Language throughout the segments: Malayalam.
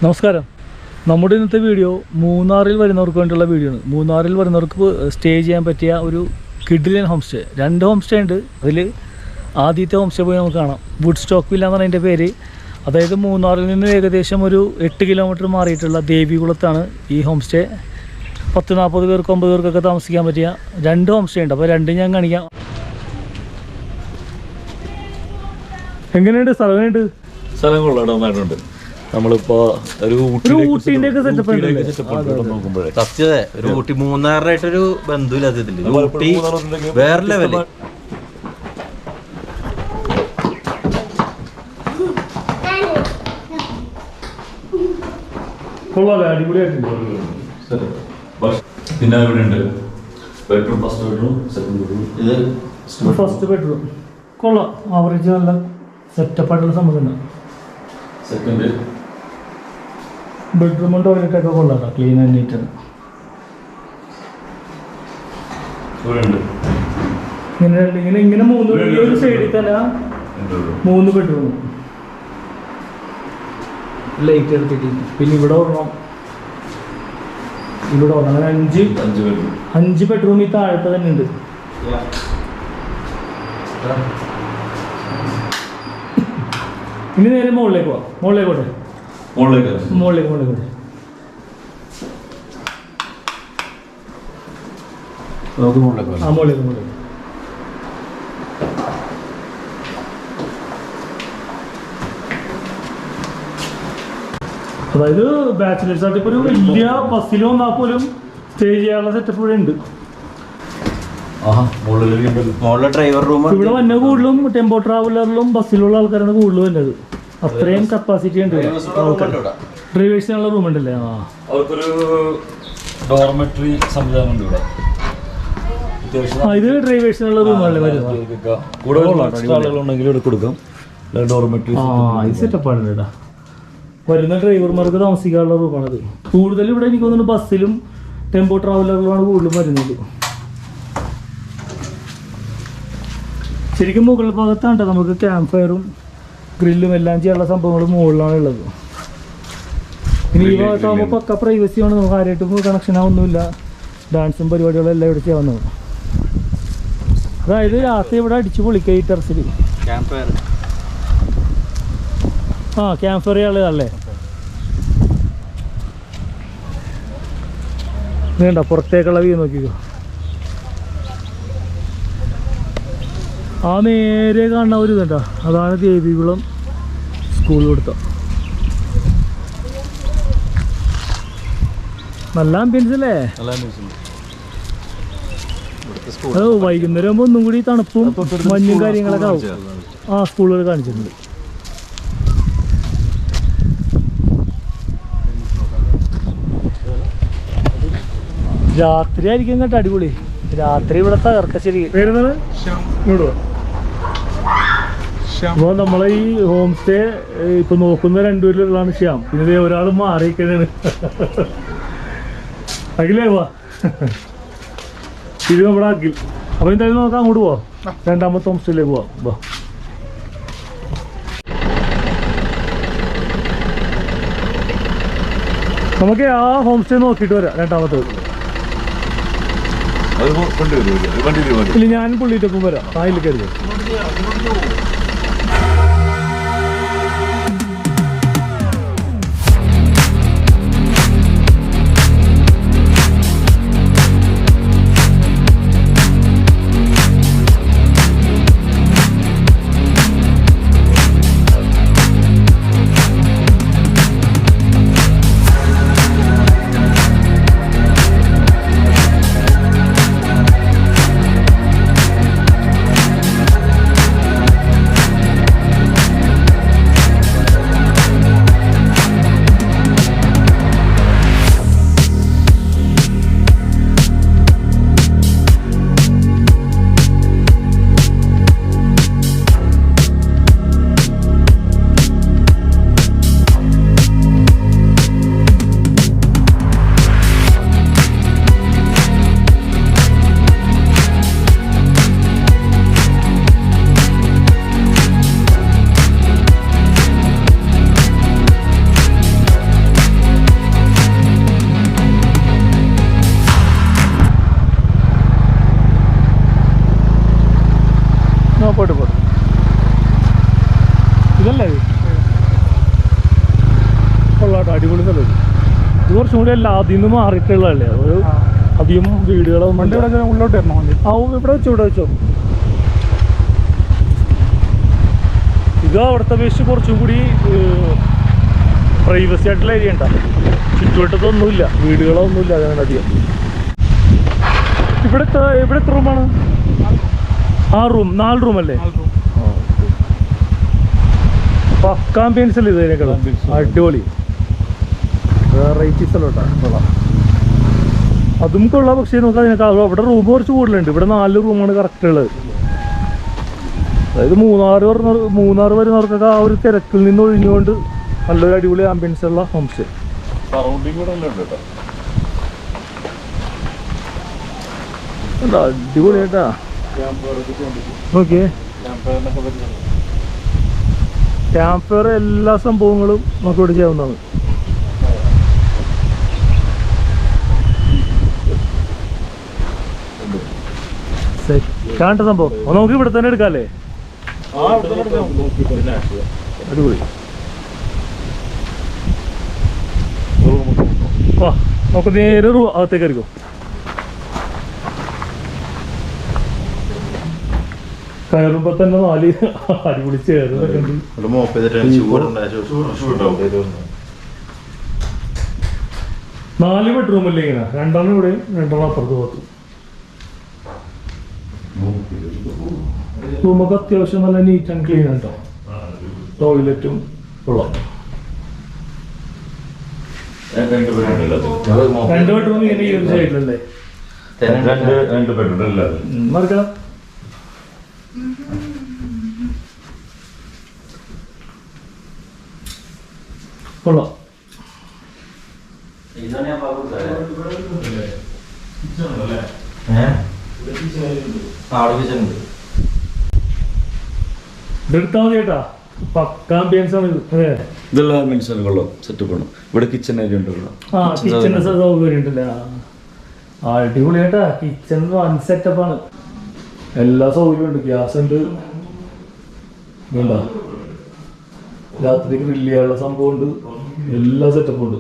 നമസ്കാരം. നമ്മുടെ ഇന്നത്തെ വീഡിയോ മൂന്നാറിൽ വരുന്നവർക്ക് വേണ്ടിയുള്ള വീഡിയോ ആണ്. മൂന്നാറിൽ വരുന്നവർക്ക് സ്റ്റേ ചെയ്യാൻ പറ്റിയ ഒരു കിഡിലൻ ഹോം സ്റ്റേ. 2 ഹോം സ്റ്റേ ഉണ്ട്. അതിൽ ആദ്യത്തെ ഹോം സ്റ്റേ പോയി നമുക്ക് കാണാം. വുഡ് സ്റ്റോക്ക് വില്ല എന്നാണ് അതിൻ്റെ പേര്. അതായത് മൂന്നാറിൽ നിന്ന് ഏകദേശം ഒരു 8 കിലോമീറ്റർ മാറിയിട്ടുള്ള ദേവികുളത്താണ് ഈ ഹോം സ്റ്റേ. 10-40 പേർക്ക് 9 പേർക്കൊക്കെ താമസിക്കാൻ പറ്റിയ 2 ഹോം സ്റ്റേ ഉണ്ട്. അപ്പോൾ 2 ഞാൻ കാണിക്കാം. എങ്ങനെയുണ്ട് സ്ഥലം? സ്ഥലം കൊള്ളാടുണ്ട്. നമ്മളിപ്പോ ഒരു ഊട്ടിന്റെ ഒക്കെ സെറ്റപ്പ് നോക്കുമ്പോഴേ സത്യത ഒരു ഊട്ടി മൂന്നാറായിട്ടൊരു ബന്ധുവില്ല അതില്. ഊട്ടി വേറെ ലെവല്. പിന്നെ ഇവിടെ ഉണ്ട് bedroom, first bedroom, second bedroom. ഇത് ഫസ്റ്റ് ബെഡ്റൂം കൊള്ളാം. ആവറേജ് നല്ല സെറ്റപ്പ് ആയിട്ടുള്ള സംഭവം. സെക്കൻഡ് ബെഡ്റൂമും ടോയ്ലറ്റൊക്കെ കൊള്ളാം, ക്ലീൻ ആൻഡ് നീറ്റാണ്. ഇങ്ങനെ 3 സൈഡിൽ തന്നെ 3 ബെഡ്റൂം ലൈറ്റ് എടുത്തിട്ട്. പിന്നെ ഇവിടെ ഒരെണ്ണം, ഇവിടെ ഒരെണ്ണം. അങ്ങനെ 5 ബെഡ്റൂം ഈ താഴത്തെ തന്നെ ഉണ്ട്. ഇനി നേരെ മുകളിലേക്ക് പോവാം. മുകളിലേക്കോട്ടെ. അതായത് ബാച്ചിലേഴ്സ് ആയിട്ട് ഇപ്പൊ ഒരു വലിയ ബസ്സിൽ വന്നാൽ പോലും സ്റ്റേ ചെയ്യാനുള്ള സെറ്റപ്പ് ഇവിടെ ഉണ്ട്. ഡ്രൈവർ റൂം ഇവിടെ വന്ന കൂടുതലും ടെമ്പോ ട്രാവലറിലും ബസ്സിലുള്ള ആൾക്കാരാണ് കൂടുതൽ വന്നത്. അത്രയും കപ്പാസിറ്റി ഉണ്ട്. ഡ്രൈവേഴ്സിനുള്ള റൂം ഉണ്ടല്ലേ? അവർക്കൊരു ഡോർമെട്രി സംവിധാനം ഉണ്ട് ഇവിടെ. ഇത് ഡ്രൈവേഴ്സിനുള്ള റൂമല്ലേ വരുന്നത്. ആളുകളുണ്ടെങ്കിൽ ഇവിടെ കൊടുക്കാം ഡോർമെട്രി. ഇത് സെറ്റപ്പാണ് ഇവിടെ. വരുന്ന ഡ്രൈവർമാർക്ക് താമസിക്കാനുള്ള റൂമാണത്. കൂടുതൽ ഇവിടെ എനിക്ക് തോന്നുന്നു ബസ്സിലും ടെമ്പോ ട്രാവലറിലുമാണ് കൂടുതലും വരുന്നത്. ശരിക്കും മുകൾ ഭാഗത്താണ് നമുക്ക് ക്യാമ്പ് ഫയറും ഗ്രില്ലും എല്ലാം ചെയ്യാനുള്ള സംഭവങ്ങളും മുകളിലാണ് ഉള്ളത്. ഇനി ഈ ഭാഗത്താകുമ്പോൾ പക്ക പ്രൈവസിയാണ്. നമുക്ക് ആരായിട്ടും കണക്ഷനാവൊന്നുമില്ല. ഡാൻസും പരിപാടികളും എല്ലാം ഇവിടെ ചെയ്യാവുന്നത്. അതായത് രാത്രി ഇവിടെ അടിച്ചു പൊളിക്കുക ഈ ടെറസിൽ. ക്യാമ്പ് ഫയർ ആളുകളല്ലേ വേണ്ട. പുറത്തേക്കുള്ള വ്യൂ നോക്കിക്കോ. ആ നേരെ കാണുന്ന ഒരു ഇതുണ്ടോ, അതാണ് ദേവികുളം സ്കൂൾ. കൊടുത്ത നല്ല ആംബിയൻസ് അല്ലേ? അത് വൈകുന്നേരം ആകുമ്പോൾ ഒന്നും കൂടി തണുപ്പും മഞ്ഞും കാര്യങ്ങളൊക്കെ ആവും. ആ സ്കൂളുകൾ കാണിച്ചിട്ടുണ്ട്. രാത്രി ആയിരിക്കും കേട്ടോ അടിപൊളി. രാത്രി ഇവിടെ തകർക്ക. ശരി വരുന്നത് അപ്പോൾ നമ്മളെ ഈ ഹോം സ്റ്റേ ഇപ്പൊ നോക്കുന്ന 2 പേരിലുള്ളതാണ് ശ്യാം. പിന്നെ ഒരാൾ മാറിയിരിക്കണാണ്. അഖിലേ പോവാ. ഇത് നമ്മുടെ അഖിൽ. അപ്പൊ എന്തായാലും നോക്കാം, അങ്ങോട്ട് പോവാം. 2ാമത്തെ ഹോം സ്റ്റേയിലേക്ക് പോവാം. നമുക്ക് ആ ഹോം സ്റ്റേ നോക്കിയിട്ട് വരാം. 2ാമത്തേത് ഇല്ല ഞാൻ പുള്ളിയിട്ടൊപ്പം വരാം തായിൽ കരുത് പോട്ടെ ഇതല്ലേ കൊള്ളാട്ടോ അടിപൊളി സ്ഥലം ഇത് കുറച്ചും കൂടി അല്ല അതിൽ നിന്ന് മാറിയിട്ടുള്ളതല്ലേ ഒരു അധികം വീടുകളൊന്നും ഉള്ളോട്ട് വരണോ ഇവിടെ വെച്ചോ ഇത് അവിടുത്തെ അപേക്ഷിച്ച് കുറച്ചും കൂടി പ്രൈവസി ആയിട്ടുള്ള ഏരിയ ഉണ്ടാവും ചുറ്റുവട്ടത്തൊന്നുമില്ല വീടുകളൊന്നുമില്ല അങ്ങനെ അധികം ഇവിടെ എത്ര റൂമാണ് 4 റൂമല്ലേ പക്ക ആംബിയൻസ് അല്ലേ ഇതിനേക്കാളും അടിപൊളി വെറൈറ്റി സ്ഥലം കൊള്ളാം അതും കൊള്ളാം പക്ഷേ നമുക്ക് അതിനേക്കാൾ അവിടെ റൂം കുറച്ച് കൂടുതലുണ്ട് ഇവിടെ 4 റൂമാണ് കറക്റ്റ് ഉള്ളത് അതായത് മൂന്നാർ വരുന്നവർക്കൊക്കെ ആ ഒരു തിരക്കിൽ നിന്ന് ഒഴിഞ്ഞുകൊണ്ട് നല്ലൊരു അടിപൊളി ആംബിയൻസ് ഉള്ള ഹോം സ്റ്റേ അടിപൊളിയായിട്ടാ ഓക്കെ ക്യാമ്പ് ഫയർ എല്ലാ സംഭവങ്ങളും നമുക്ക് ഇവിടെ ചെയ്യാവുന്നതാണ് കാണേണ്ട സംഭവം നമുക്ക് ഇവിടെ തന്നെ എടുക്കാല്ലേ അടിപൊളി വാ നമുക്ക് നേരെ അകത്തേക്ക് ആയിരിക്കും കയറുമ്പോ തന്നെ 4 അടിപൊളി ചേർന്നൊക്കെ ഉണ്ട് 4 ബെഡ്റൂം അല്ലേ ഇങ്ങനെ 2 ഇവിടെയും 2 അപ്പുറത്ത് പോകത്തും റൂമൊക്കെ അത്യാവശ്യം നല്ല നീറ്റ് ആൻഡ് ക്ലീൻ ഉണ്ടോ ടോയ്ലറ്റും കൊള്ളാം 2 ബെഡ്റൂം ഇങ്ങനെ ഈ ഒരു സൈഡിലല്ലേ മറക്കാം കൊള്ളാം ഇതെടുത്താൽ മതി കേട്ടാ പക്ക ആംബിയൻസ് ആണ് ഇതെല്ലാം ആംബിയൻസ് കൊള്ളാം സെറ്റപ്പ് ആണ് ഇവിടെ കിച്ചൺ ഏരിയ ഉണ്ട് ആ കിച്ചണിന്റെ സൗകര്യം ഉണ്ടല്ലേ അടിപൊളിയായിട്ടാ കിച്ചൺ വൺ സെറ്റപ്പാണ് എല്ലാ സൗകര്യവും ഉണ്ട് ഗ്യാസ് ഉണ്ട് ഇതുണ്ടാ രാത്രി ഗ്രില്ല് ചെയ്യാനുള്ള സംഭവം ഉണ്ട് എല്ലാ സെറ്റപ്പും ഉണ്ട്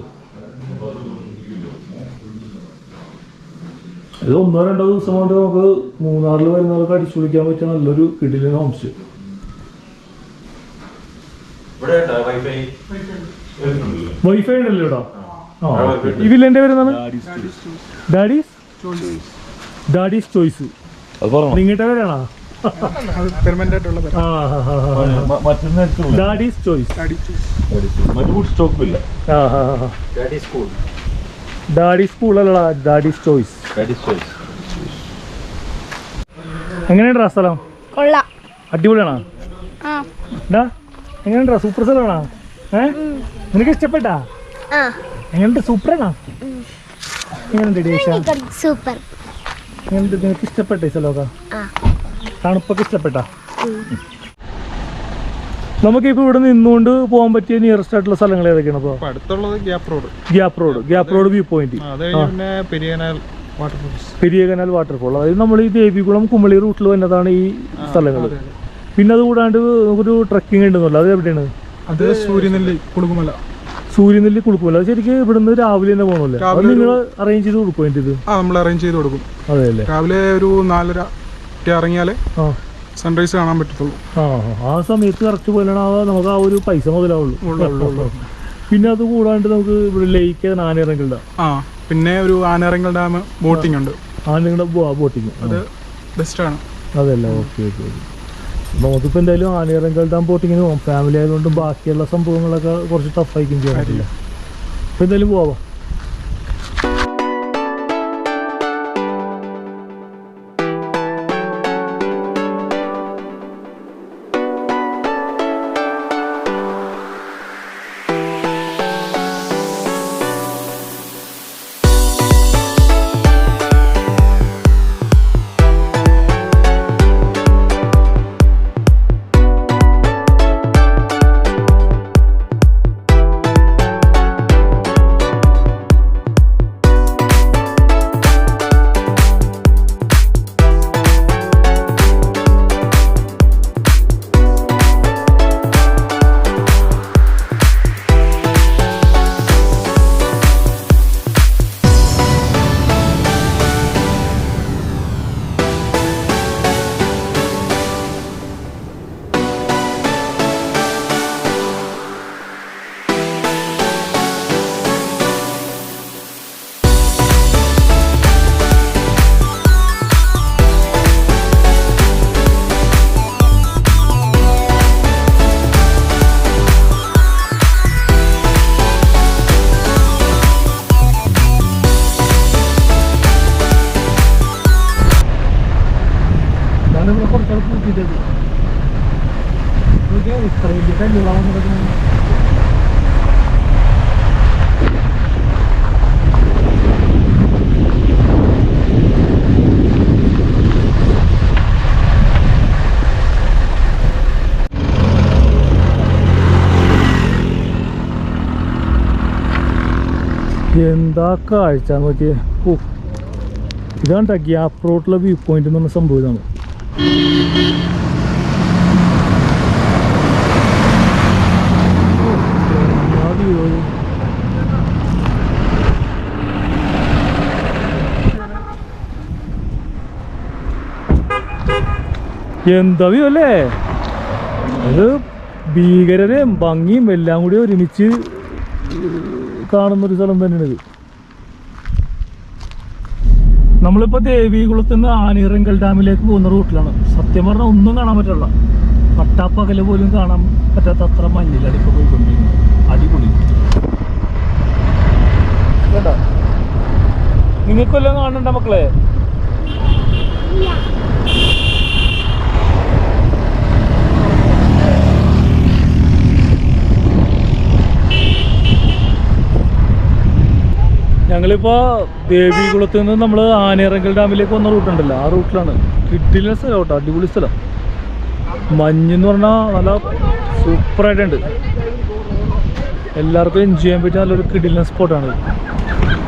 ഇത് 1-2 ദിവസം കൊണ്ട് നമുക്ക് മൂന്നാറിൽ വരുന്നവർക്ക് അടിച്ചു വിളിക്കാൻ പറ്റിയ നല്ലൊരു കിടിലൻ ഹോം സ്റ്റേ വൈഫൈ ഉണ്ടല്ലോ ഇവിടെ ഈ വില്ലേന്റെ പേരെന്താണ് ഡാഡീസ് ചോയ്സ് നിങ്ങളുടെ പേരാണോ ഡാഡീസ് ചോയ്സ് ഡാഡി സ്കൂൾ അല്ലടാ ഡാഡീസ് ചോയ്സ് എങ്ങനെയുണ്ടാ സ്ഥലം അടിപൊളിയാണോ എങ്ങനെയുണ്ടാ സൂപ്പർ സ്ഥലമാണോ നിനക്ക് ഇഷ്ടപ്പെട്ടാ എങ്ങനെയുണ്ട് സൂപ്പറാണോ എങ്ങനെയുണ്ട് ദേശ സൂപ്പർ എങ്ങനെയുണ്ട് നിനക്ക് ഇഷ്ടപ്പെട്ട ഈ സ്ഥലമൊക്കെ തണുപ്പൊക്കെ ഇഷ്ടപ്പെട്ടാ നമുക്കിപ്പോൾ ഇവിടെ നിന്നുകൊണ്ട് പോകാൻ പറ്റിയ നിയറസ്റ്റ് ആയിട്ടുള്ള സ്ഥലങ്ങൾ ഏതൊക്കെയാണ്? അപ്പോൾ അടുത്തുള്ളത് gap road view point, Periya canal waterfall. അതായത് നമ്മൾ ഈ ദേവികുളം കുമളി റൂട്ടിൽ വന്നതാണ് ഈ സ്ഥലങ്ങൾ. പിന്നെ അത് കൂടാണ്ട് ഒരു ട്രക്കിംഗ് ഉണ്ടെന്നല്ലോ, അത് എവിടെയാണ്? അത് സൂര്യനെല്ലി കുളുക്കുമല. സൂര്യനെല്ലി കുളുക്കുമല. ശരിക്കും ഇവിടുന്ന് രാവിലെ തന്നെ പോകണമല്ലേ? അത് നിങ്ങൾ അറേഞ്ച് ചെയ്ത് കൊടുക്കും അതിൻ്റെ ഇത്? നമ്മൾ അറേഞ്ച് ചെയ്ത് കൊടുക്കും. അതെ അല്ലേ? രാവിലെ ഒരു 4:30 ഇറങ്ങിയാലേ സൺറൈസ് കാണാൻ പറ്റത്തുള്ളൂ. ആ സമയത്ത് കറക്റ്റ് പോലെയാണ് നമുക്ക് ആ ഒരു പൈസ മുതലാവുള്ളൂ. പിന്നെ അത് കൂടാണ്ട് നമുക്ക് ഇവിടെ ലേക്ക് ആനയിറങ്കൽ ഡാം. പിന്നെ ഒരു ആനയിറങ്കൽ ഡാം ബോട്ടിംഗ് ഉണ്ട്. ആനയുടെ ബോട്ടിങ് അത് ബെസ്റ്റാണ്. അതല്ലേ? Okay okay okay. നമുക്കിപ്പോൾ എന്തായാലും ആനയിറങ്കൽ ഡാം ബോട്ടിങ്ങിന് പോകാം. ഫാമിലി ആയതുകൊണ്ട് ബാക്കിയുള്ള സംഭവങ്ങളൊക്കെ കുറച്ച് ടഫായിരിക്കും ചെയ്യാൻ പറ്റില്ല. അപ്പോൾ എന്തായാലും പോവാം. എന്താ കാഴ്ച നോക്കിയേ. ഇതാണ് ഗ്യാപ്പ് റോഡിലെ വ്യൂ പോയിന്റ് എന്ന് പറഞ്ഞ സംഭവം. ഇതാണ് എന്താ വ്യൂ അല്ലേ? അത് ഭീകരതയും ഭംഗിയും എല്ലാം കൂടി ഒരുമിച്ച് കാണുന്നൊരു സ്ഥലം തന്നെയാണ് ഇത്. നമ്മളിപ്പോൾ ദേവികുളത്ത് നിന്ന് ആനയിറങ്കൽ ഡാമിലേക്ക് പോകുന്ന റൂട്ടിലാണ്. സത്യം പറഞ്ഞാൽ ഒന്നും കാണാൻ പറ്റില്ല. പട്ടാപ്പകല് പോലും കാണാൻ പറ്റാത്ത അത്ര മഞ്ഞിലാണ് ഇപ്പോൾ പോയിക്കൊണ്ടിരിക്കുന്നത്. അടിപൊളി. കേട്ടോ, നിങ്ങൾക്കെല്ലാം കാണണ്ട മക്കളെ? ഞങ്ങളിപ്പോൾ ദേവികുളത്ത് നിന്ന് നമ്മൾ ആനയിറങ്കൽ ഡാമിലേക്ക് വന്ന റൂട്ടുണ്ടല്ലോ, ആ റൂട്ടിലാണ്. കിട്ടില്ല സ്ഥലം കേട്ടോ, അടിപൊളി സ്ഥലം. മഞ്ഞെന്ന് പറഞ്ഞാൽ നല്ല സൂപ്പറായിട്ടുണ്ട്. എല്ലാവർക്കും എൻജോയ് ചെയ്യാൻ പറ്റിയ നല്ലൊരു കിടിലൻ സ്പോട്ടാണ്.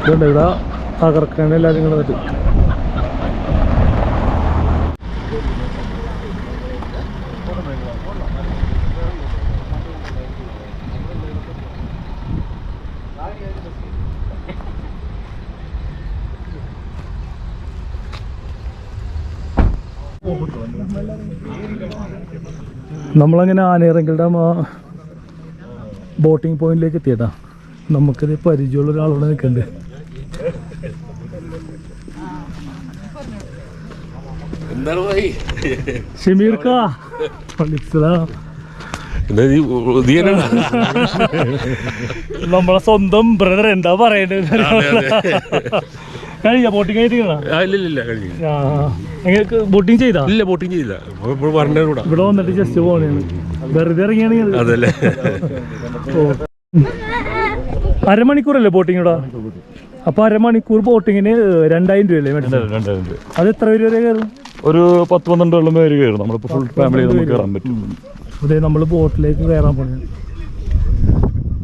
ഇതുണ്ട് ഇവിടെ തകർക്കാൻ എല്ലാവരും കൂടെ വന്നിട്ട്. നമ്മളങ്ങനെ ആനയിറങ്കൽ ഡാം ബോട്ടിംഗ് പോയിന്റിലേക്ക് എത്തിയതാ. നമുക്കത് പരിചയമുള്ള ഒരാളോട് നിൽക്കണ്ട്. ഷമീർക്ക നമ്മളെ സ്വന്തം ബ്രദർ. എന്താ പറയണ്ടത്? കഴിഞ്ഞ ബോട്ടിംഗ് ബോട്ടിംഗ് ചെയ്താ? ഇല്ല, ബോട്ടിംഗ് ചെയ്തില്ല. ഇവിടെ വന്നിട്ട് ജസ്റ്റ് പോണേണ്. വെറുതെ ഇറങ്ങിയാണെങ്കിൽ അരമണിക്കൂറല്ലേ ബോട്ടിംഗ് ഇവിടെ? അപ്പൊ അരമണിക്കൂർ ബോട്ടിങ്ങിന് 2000 രൂപയല്ലേ? 2000 രൂപ. അത് എത്ര പേര് വരെ കയറും? ഒരു 10-12 പേര് കയറും. നമ്മളിപ്പോ ഫുൾ ഫാമിലി നമുക്ക് കയറാൻ പറ്റും. അതെ, നമ്മൾ ബോട്ടിലേക്ക് കയറാൻ പോണേ.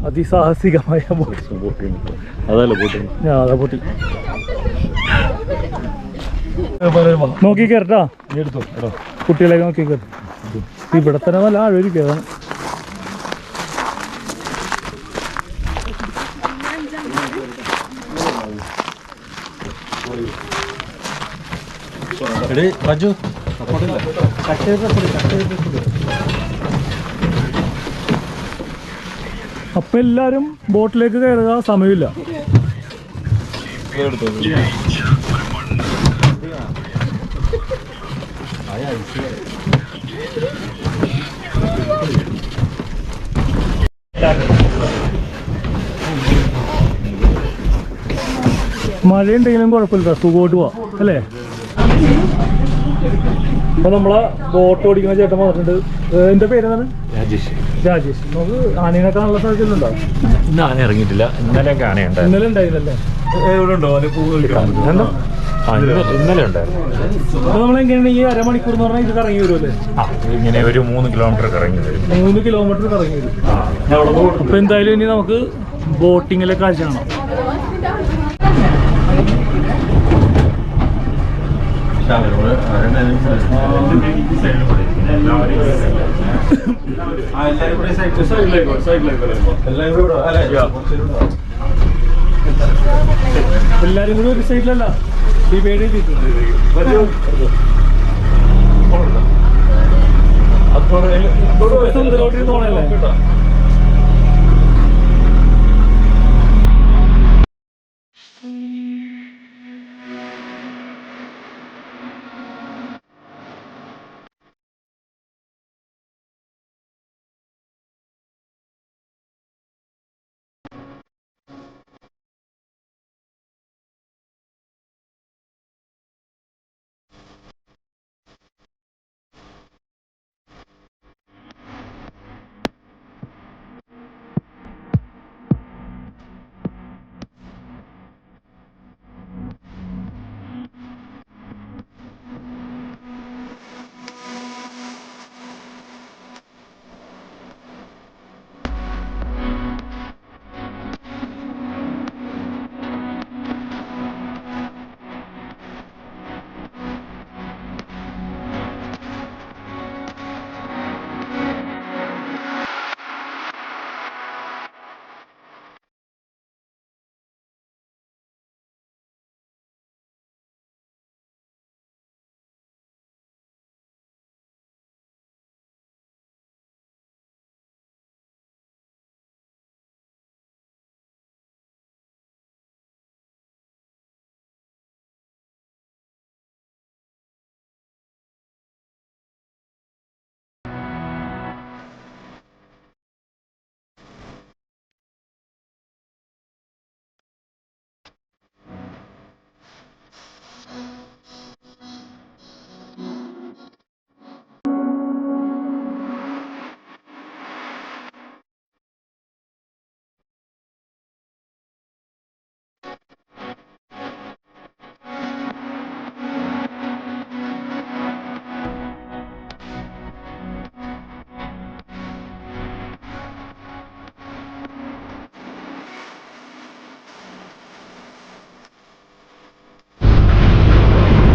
അതിസാഹസികമായ ബോട്ടിംഗ്. അതല്ല ബോട്ടിംഗ്. അതാ ബോട്ടിംഗ്. നോക്കി കയറട്ടാ, എടുത്തോ എടാ. കുട്ടികളെയൊക്കെ നോക്കി കയറി. ഇവിടെ തന്നെ നല്ല ആഴൊരിക്കതാണ്. റജു അപ്പൊ എല്ലാരും ബോട്ടിലേക്ക് കയറുക, സമയമില്ല. മഴയുണ്ടെങ്കിലും കുഴപ്പമില്ല, സുഖമായിട്ട് പോവാം അല്ലേ. അപ്പൊ നമ്മളെ ബോട്ട് ഓടിക്കുന്ന ചേട്ടൻ പറഞ്ഞിട്ടുണ്ട്. എന്റെ പേരെന്താണ്? രാജേഷ്. നമുക്ക് ആനയെ കാണാനുള്ള സാധ്യതയുണ്ടോ? ഇന്ന് ആന ഇറങ്ങിയിട്ടില്ല, ഇന്നലെയൊക്കെ ആനയുണ്ട്. ഇന്നലെ ഉണ്ടായിരുന്നല്ലേ? എന്താ? ഇന്നലെ ഉണ്ടായിരുന്നു. അപ്പൊ നമ്മളെങ്ങനെയാണ് ഈ അരമണിക്കൂർ എന്ന് പറഞ്ഞാൽ ഇത് കറങ്ങി വരുമല്ലേ? ഇങ്ങനെ ഒരു 3 കിലോമീറ്റർ ഇറങ്ങി വരും. 3 കിലോമീറ്റർ കറങ്ങി വരും. അപ്പൊ എന്തായാലും ഇനി നമുക്ക് ബോട്ടിങ്ങിലെ കാഴ്ച കാണാം. എല്ലാരും കൂടി ഒരു സൈഡിലല്ല, ഡിവൈഡ് ചെയ്തിട്ടുണ്ട്. തോന്നല്ലേ?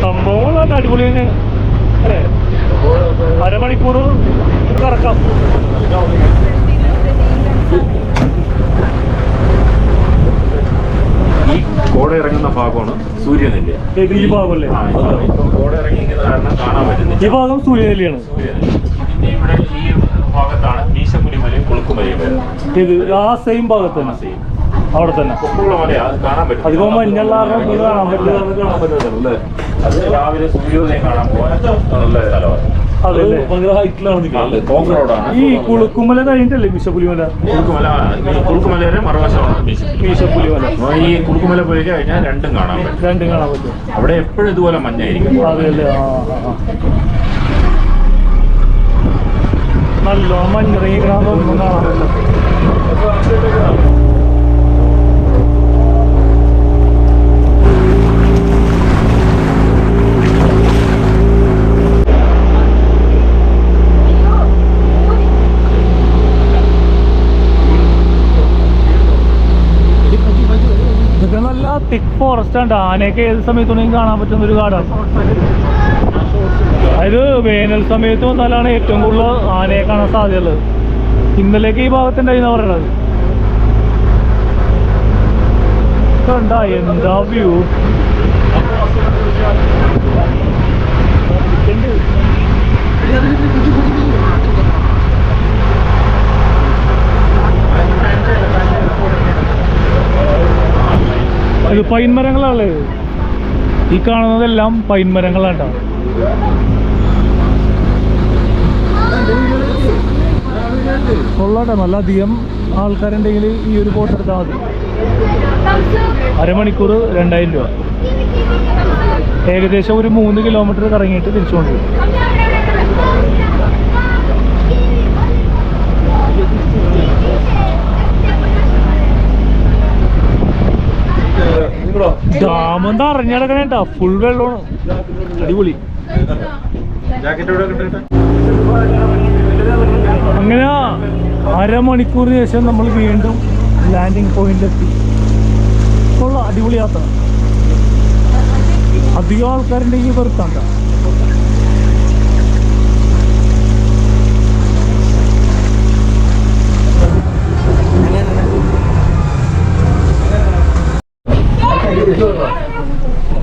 സംഭവം നല്ല അടിപൊളി തന്നെയാണ് അല്ലേ? അരമണിക്കൂർ കറക്കാം. ഈ കോട ഇറങ്ങുന്ന ഭാഗമാണ് സൂര്യനെല്ലി. ഈ ഭാഗമല്ലേ? കോട ഇറങ്ങിയിരിക്കുന്ന കാരണം കാണാൻ പറ്റുന്നില്ല. ഈ ഭാഗം സൂര്യനെല്ലിയാണ്. പിന്നെ ഇവിടെ ഈ ഭാഗത്താണ് മീശപ്പുലിമലയും കുളുക്കുമലയും വരുന്നത്. ഇത് ആ സെയിം ഭാഗത്ത് തന്നെ, അവിടെ തന്നെ പൊക്കമുള്ള മലയാ, അത് കാണാൻ പറ്റും. അതിപ്പോ മഞ്ഞുള്ള കാരണം കാണാൻ പറ്റില്ല. അത് രാവിലെ സൂര്യോദയം കാണാൻ പോകാൻ നല്ല സ്ഥലമാണ്. അതല്ലേ? കോങ്ക് റോഡാണ്. ഈ കുളുക്കുമല കഴിഞ്ഞിട്ടല്ലേ മീശപ്പുലിമല? കുളുക്കുമലയുടെ മറുവശമാണ് മീശപ്പുലിമല. ഈ കുളുക്കുമല പോയി കഴിഞ്ഞാൽ രണ്ടും കാണാൻ പറ്റും. രണ്ടും കാണാൻ പറ്റും. അവിടെ എപ്പോഴും ഇതുപോലെ മഞ്ഞായിരിക്കും. അതെല്ലേ? നല്ലോണം മഞ്ഞിറങ്ങിക്കണമെന്നൊന്നും കാണാറില്ല. ഇതൊക്കെ നല്ല തിക്ക് ഫോറസ്റ്റ് ആണ്. ആനയൊക്കെ ഏത് സമയത്തുണ്ടെങ്കിൽ കാണാൻ പറ്റുന്ന ഒരു കാടാണ്. അതായത് വേനൽ സമയത്ത് വന്നാലാണ് ഏറ്റവും കൂടുതൽ ആനയെ കാണാൻ സാധ്യതയുള്ളത്. ഇന്നലേക്ക് ഈ ഭാഗത്തുണ്ടായിന്നാ പറയണത്. കണ്ട എന്താ വ്യൂ. ഇത് പൈൻ മരങ്ങളാണ്. ഈ കാണുന്നതെല്ലാം പൈൻ മരങ്ങളാണ്. കൊള്ളാട്ടെ. നല്ല അധികം ആൾക്കാരുണ്ടെങ്കിൽ ഈ ഒരു ബോട്ട് എടുത്താൽ മതി. അരമണിക്കൂർ 2000 രൂപ. ഏകദേശം ഒരു 3 കിലോമീറ്റർ കറങ്ങിയിട്ട് തിരിച്ചുകൊണ്ട് പോകും. ഡാം എന്താ അറിഞ്ഞടക്കണേട്ടാ. ഫുൾ വെള്ളമാണ്. അടിപൊളി. അങ്ങനെ അരമണിക്കൂറിന് ശേഷം നമ്മൾ വീണ്ടും ലാൻഡിങ് പോയിന്റിലെത്തി. ഉള്ള അടിപൊളി യാത്ര. അധികം ആൾക്കാരുണ്ടെങ്കിൽ വെറുത്താണ്ട.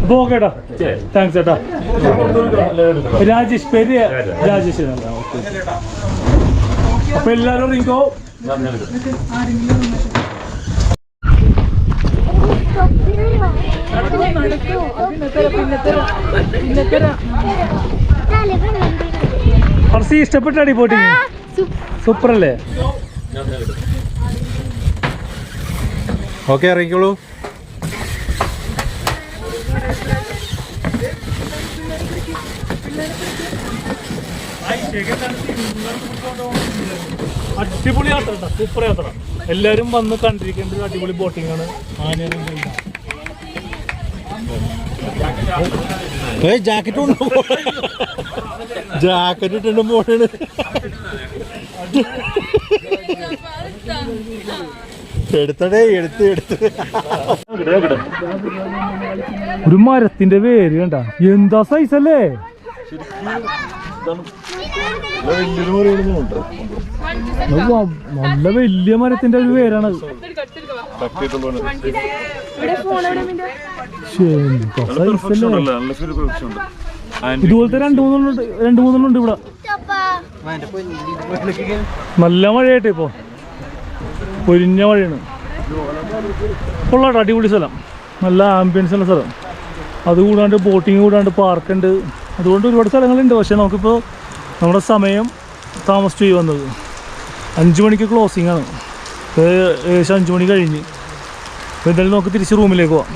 അപ്പോൾ ഓക്കേട്ടാ. താങ്ക്സ് ചേട്ടാ. രാജേഷ്, പേര് രാജേഷ്. ഓക്കെ. അപ്പൊ എല്ലാവരും ഇറങ്ങിക്കോ. ഹർഷി ഇഷ്ടപ്പെട്ടാടി ബോട്ടിങ്? സൂപ്പർ അല്ലേ? ഓക്കെ, ഇറങ്ങിക്കോളൂ. അടിപൊളി യാത്ര, സൂപ്പർ യാത്ര. എല്ലാവരും വന്ന് കണ്ടിരിക്കേണ്ട ഒരു അടിപൊളി ബോട്ടിംഗ് ആണ്. ജാക്കറ്റ് ജാക്കറ്റ് ഇട്ടുണ്ട് പോണാണ്. എടുത്തടേ എടുത്ത് ഒരു മരത്തിന്റെ വേര് കണ്ട. എന്താ സൈസ് അല്ലേ? നല്ല വലിയ മരത്തിന്റെ ഒരു വേരാണ്. ഇതുപോലത്തെ രണ്ട് മൂന്നെണ്ണം ഉണ്ട് ഇവിടെ. നല്ല മഴയായിട്ട് ഇപ്പൊ പൊരിഞ്ഞ മഴയാണ്. കൊള്ളാട്ടോ. അടിപൊളി സ്ഥലം. നല്ല ആംബിയൻസ് ഉള്ള സ്ഥലം. അതുകൂടാണ്ട് ബോട്ടിങ് കൂടാണ്ട് പാർക്കുണ്ട്. അതുകൊണ്ട് ഒരുപാട് സ്ഥലങ്ങളുണ്ട്. പക്ഷേ നമുക്കിപ്പോൾ നമ്മുടെ സമയം താമസിച്ചു വന്നത് 5 മണിക്ക് ക്ലോസിംഗ് ആണ്. ഏകദേശം 5 മണി കഴിഞ്ഞ്. അപ്പോൾ എന്തായാലും നമുക്ക് തിരിച്ച് റൂമിലേക്ക് പോവാം.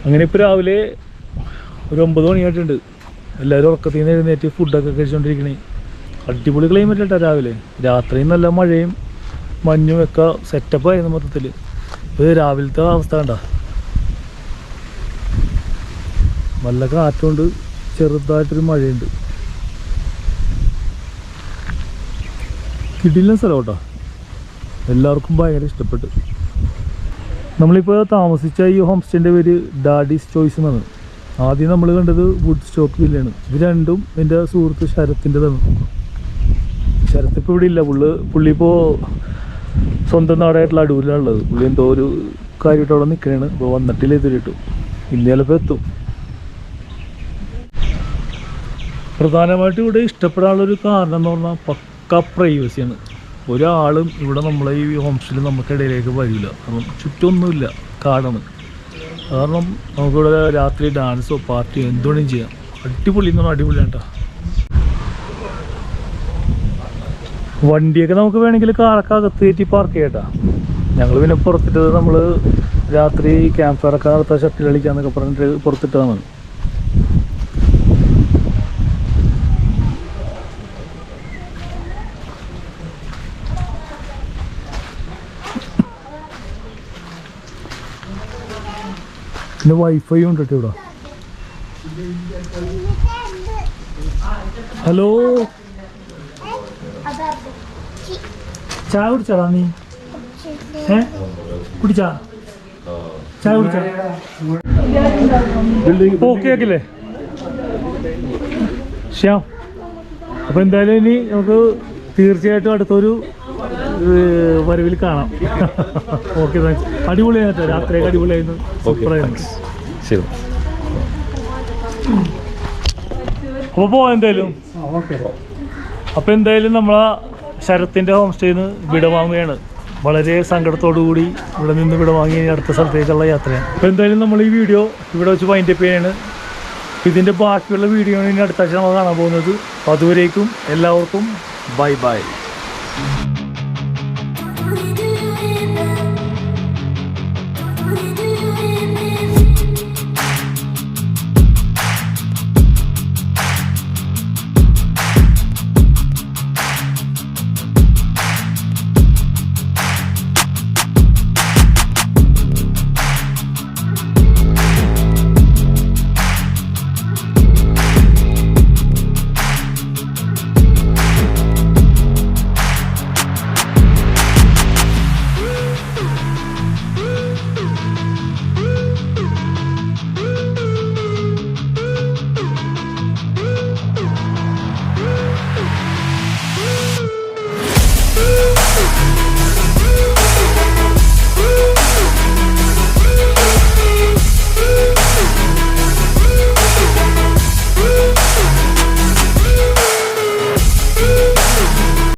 അങ്ങനെ ഇപ്പോൾ രാവിലെ ഒരു 9 മണിയായിട്ടുണ്ട്. എല്ലാവരും ഉറക്കത്തിൽ നിന്ന് എഴുന്നേറ്റ് ഫുഡൊക്കെ കഴിച്ചുകൊണ്ടിരിക്കണേ. അടിപൊളി ക്ലൈമറ്റ് കേട്ടോ രാവിലെ. രാത്രിയും നല്ല മഴയും മഞ്ഞും ഒക്കെ സെറ്റപ്പായിരുന്നു മൊത്തത്തിൽ. ഇത് രാവിലത്തെ അവസ്ഥ കണ്ട. നല്ല കാറ്റുണ്ട്, ചെറുതായിട്ടൊരു മഴയുണ്ട്. കിടിലൻ സ്ഥലം കേട്ടോ. എല്ലാവർക്കും ഭയങ്കര ഇഷ്ടപ്പെട്ടു. നമ്മളിപ്പോൾ താമസിച്ച ഈ ഹോം സ്റ്റേൻ്റെ പേര് ഡാഡീസ് ചോയ്സ് എന്നാണ്. ആദ്യം നമ്മൾ കണ്ടത് വുഡ് സ്റ്റോക്ക് വില്ലയാണ്. ഇത് രണ്ടും എൻ്റെ സുഹൃത്ത് ശരത്തിൻ്റെതാണ്. ശരത്ത് ഇപ്പോൾ ഇവിടെ ഇല്ല. പുള്ളി ഇപ്പോൾ സ്വന്തം നാടായിട്ടുള്ള അടൂരിലാണുള്ളത്. പുള്ളി എന്തോ ഒരു കാര്യമായിട്ട് അവിടെ നിൽക്കണേണ്. ഇപ്പോൾ വന്നിട്ടില്ല ഇതുവരെയിട്ടു. ഇന്ന് ചിലപ്പോൾ എത്തും. പ്രധാനമായിട്ടും ഇവിടെ ഇഷ്ടപ്പെടാനുള്ളൊരു കാരണം എന്ന് പറഞ്ഞാൽ പക്ക പ്രൈവസിയാണ്. ഒരാളും ഇവിടെ നമ്മളെ ഈ ഹോം സ്റ്റേയിൽ നമുക്കിടയിലേക്ക് വരില്ല. കാരണം ചുറ്റൊന്നുമില്ല, കാടാണ്. കാരണം നമുക്കിവിടെ രാത്രി ഡാൻസോ പാർട്ടിയോ എന്തുകൊണ്ടും ചെയ്യാം. അടിപൊളി എന്ന് പറഞ്ഞാൽ അടിപൊളിയാണ് കേട്ടോ. വണ്ടിയൊക്കെ നമുക്ക് വേണമെങ്കിൽ കാറൊക്കെ അകത്ത് കയറ്റി പാർക്ക് ചെയ്യട്ടാ. ഞങ്ങൾ പിന്നെ പുറത്തിട്ടത് നമ്മൾ രാത്രി ക്യാമ്പ് ഫയറൊക്കെ നടത്താൻ ഷട്ടിൽ കളിക്കാന്നൊക്കെ പറഞ്ഞിട്ട് പുറത്തിട്ടതാണ്. പിന്നെ വൈഫൈ ഉണ്ട് കേട്ടോ ഇവിടെ. ഹലോ, ചായ കുടിച്ചാടാ നീ? കുടിച്ചാ? ചായ കുടിച്ചാ? ഓക്കെ ആക്കില്ലേ ശ്യാം? അപ്പോൾ എന്തായാലും ഇനി നമുക്ക് തീർച്ചയായിട്ടും അടുത്തൊരു വരവിൽ കാണാം. Okay, thanks. അടിപൊളിയായിട്ട് രാത്രിയൊക്കെ അടിപൊളിയായിരുന്നു. സൂപ്പറായിരുന്നു. ശരി. അപ്പോൾ പോവാം എന്തായാലും. അപ്പോൾ എന്തായാലും നമ്മളാ ശരത്തിൻ്റെ ഹോം സ്റ്റേയിൽ നിന്ന് വിടവാങ്ങുകയാണ്. വളരെ സങ്കടത്തോടു കൂടി ഇവിടെ നിന്ന് വിടവാങ്ങി അടുത്ത സ്ഥലത്തേക്കുള്ള യാത്രയാണ്. അപ്പോൾ എന്തായാലും നമ്മൾ ഈ വീഡിയോ ഇവിടെ വെച്ച് വൈൻഡപ്പ് ചെയ്യാണ്. ഇതിൻ്റെ ബാക്കിയുള്ള വീഡിയോ ഇനി അടുത്ത ആഴ്ച നമ്മൾ കാണാൻ പോകുന്നത്. അപ്പോൾ അതുവരേക്കും എല്ലാവർക്കും ബൈ ബൈ.